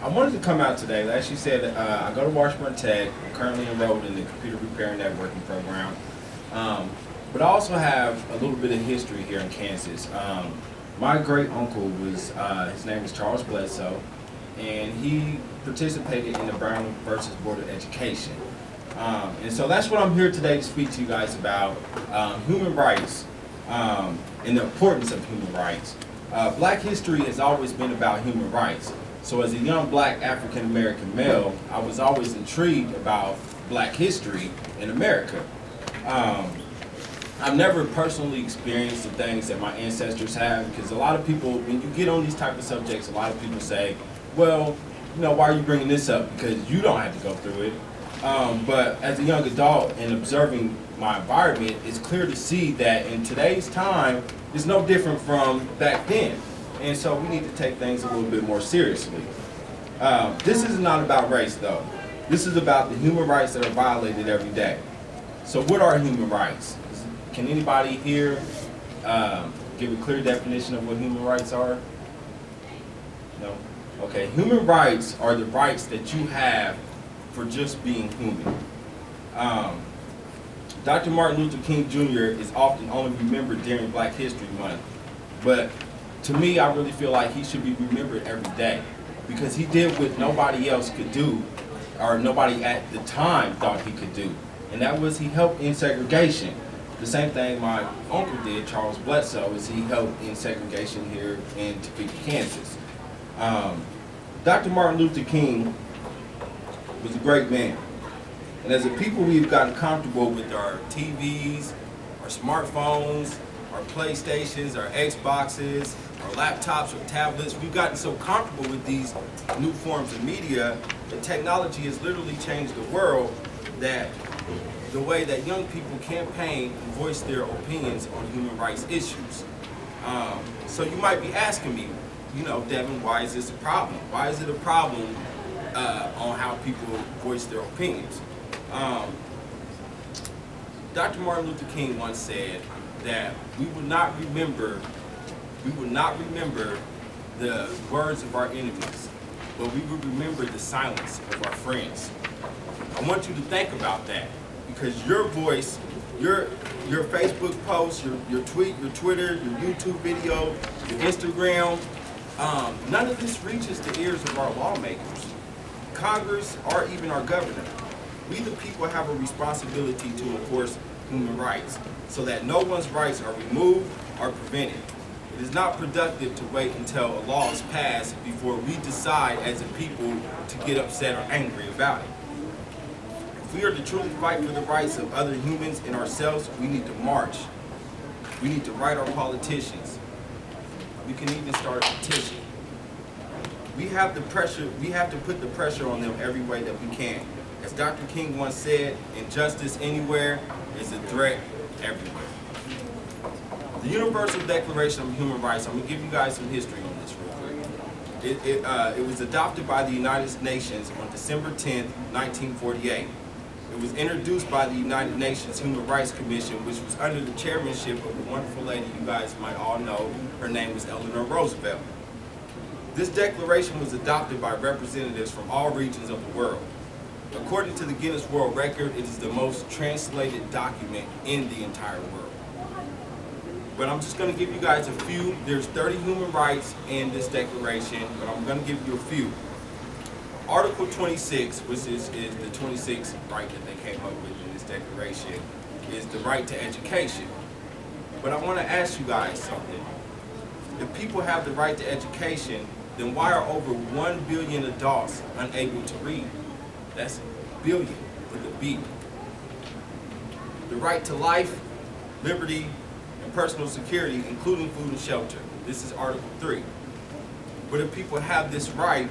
I wanted to come out today. As you said, I go to Washburn Tech. I'm currently enrolled in the computer repair and networking program. But I also have a little bit of history here in Kansas. My great uncle was, his name was Charles Bledsoe, and he participated in the Brown versus Board of Education. And so that's what I'm here today to speak to you guys about, human rights and the importance of human rights. Black history has always been about human rights. So as a young black African American male, I was always intrigued about black history in America. I've never personally experienced the things that my ancestors have, because a lot of people, when you get on these type of subjects, a lot of people say, well, you know, why are you bringing this up? Because you don't have to go through it. But as a young adult and observing my environment, it's clear to see that in today's time, it's no different from back then. And so we need to take things a little bit more seriously. This is not about race, though. This is about the human rights that are violated every day. So what are human rights? Can anybody here give a clear definition of what human rights are? No? Okay, human rights are the rights that you have for just being human. Dr. Martin Luther King Jr. is often only remembered during Black History Month, but to me, I really feel like he should be remembered every day, because he did what nobody else could do, or nobody at the time thought he could do, and that was he helped end segregation. The same thing my uncle did, Charles Bledsoe, is he helped end segregation here in Topeka, Kansas. Dr. Martin Luther King was a great man. And as a people, we've gotten comfortable with our TVs, our smartphones, our PlayStations, our Xboxes, our laptops, or tablets. We've gotten so comfortable with these new forms of media that technology has literally changed the world, that the way that young people campaign and voice their opinions on human rights issues. So you might be asking me, you know, Devin, why is this a problem? Why is it a problem on how people voice their opinions? Dr. Martin Luther King once said that we would not remember the words of our enemies, but we would remember the silence of our friends. I want you to think about that, because your voice, your Facebook post, your tweet, your Twitter, your YouTube video, your Instagram, none of this reaches the ears of our lawmakers, Congress, or even our governor. We the people have a responsibility to enforce human rights so that no one's rights are removed or prevented. It is not productive to wait until a law is passed before we decide as a people to get upset or angry about it. If we are to truly fight for the rights of other humans and ourselves, we need to march. We need to write our politicians. We can even start a petition. We have to put the pressure on them every way that we can. As Dr. King once said, injustice anywhere is a threat everywhere. The Universal Declaration of Human Rights, I'm going to give you guys some history on this real quick. It was adopted by the United Nations on December 10th, 1948. It was introduced by the United Nations Human Rights Commission, which was under the chairmanship of a wonderful lady you guys might all know. Her name was Eleanor Roosevelt. This declaration was adopted by representatives from all regions of the world. According to the Guinness World Record, it is the most translated document in the entire world. But I'm just going to give you guys a few. There's 30 human rights in this declaration, but I'm going to give you a few. Article 26, which is the 26th right that they came up with in this declaration, is the right to education. But I want to ask you guys something. If people have the right to education, then why are over 1 billion adults unable to read? That's billion with a B. The right to life, liberty, and personal security, including food and shelter. This is Article 3. But if people have this right,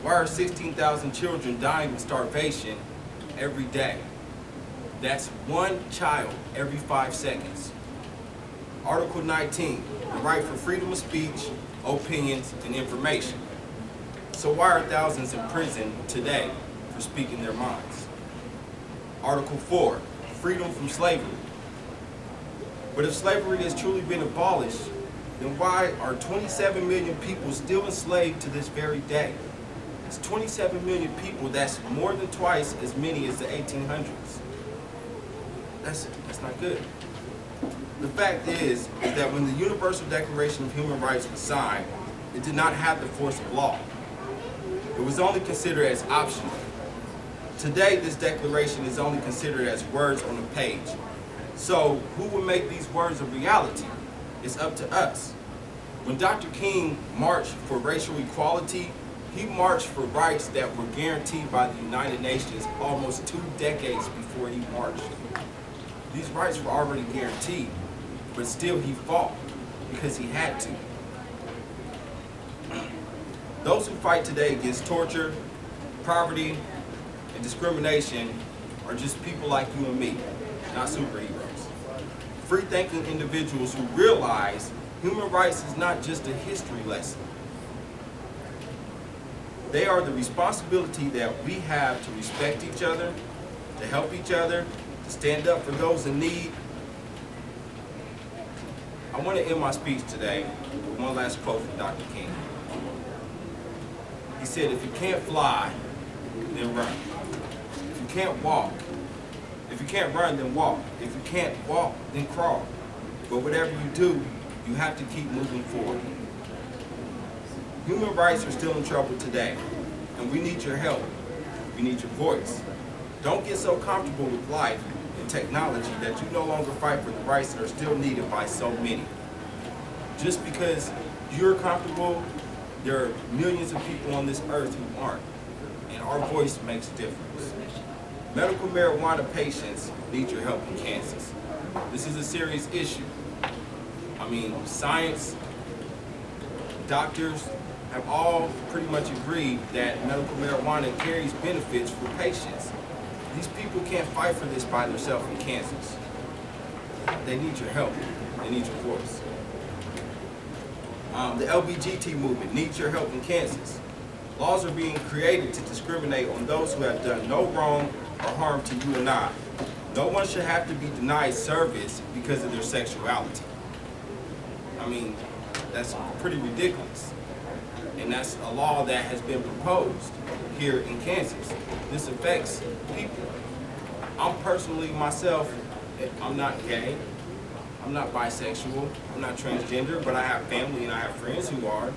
why are 16,000 children dying of starvation every day? That's one child every 5 seconds. Article 19, the right for freedom of speech, opinions, and information. So why are thousands in prison today for speaking their minds? Article 4, freedom from slavery. But if slavery has truly been abolished, then why are 27 million people still enslaved to this very day? It's 27 million people. That's more than twice as many as the 1800s. That's not good. The fact is that when the Universal Declaration of Human Rights was signed, it did not have the force of law. It was only considered as optional. Today, this declaration is only considered as words on a page. So who will make these words a reality? It's up to us. When Dr. King marched for racial equality, he marched for rights that were guaranteed by the United Nations almost 2 decades before he marched. These rights were already guaranteed, but still he fought because he had to. Those who fight today against torture, poverty, and discrimination are just people like you and me, not superheroes. Free-thinking individuals who realize human rights is not just a history lesson. They are the responsibility that we have to respect each other, to help each other, to stand up for those in need. I want to end my speech today with one last quote from Dr. King. He said, if you can't fly, then run. If you can't walk, if you can't run, then walk. If you can't walk, then crawl. But whatever you do, you have to keep moving forward. Human rights are still in trouble today, and we need your help. We need your voice. Don't get so comfortable with life and technology that you no longer fight for the rights that are still needed by so many. Just because you're comfortable, there are millions of people on this earth who aren't, and our voice makes a difference. Medical marijuana patients need your help in Kansas. This is a serious issue. I mean, science, doctors have all pretty much agreed that medical marijuana carries benefits for patients. These people can't fight for this by themselves in Kansas. They need your help. They need your voice. The LGBT movement needs your help in Kansas. Laws are being created to discriminate on those who have done no wrong or harm to you and I. No one should have to be denied service because of their sexuality. I mean, that's pretty ridiculous. And that's a law that has been proposed here in Kansas. This affects people. I'm personally, myself, I'm not gay, I'm not bisexual, I'm not transgender, but I have family and I have friends who are.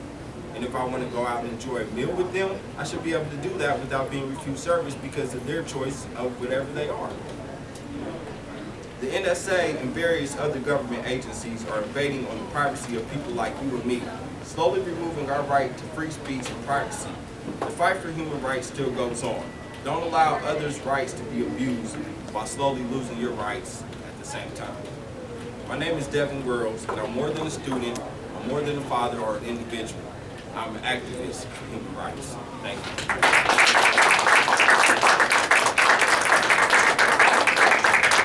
And if I want to go out and enjoy a meal with them, I should be able to do that without being refused service because of their choice of whatever they are. The NSA and various other government agencies are invading on the privacy of people like you and me, slowly removing our right to free speech and privacy. The fight for human rights still goes on. Don't allow others' rights to be abused while slowly losing your rights at the same time. My name is Devin, and I'm more than a student, I'm more than a father or an individual. I'm an activist for human rights. Thank you.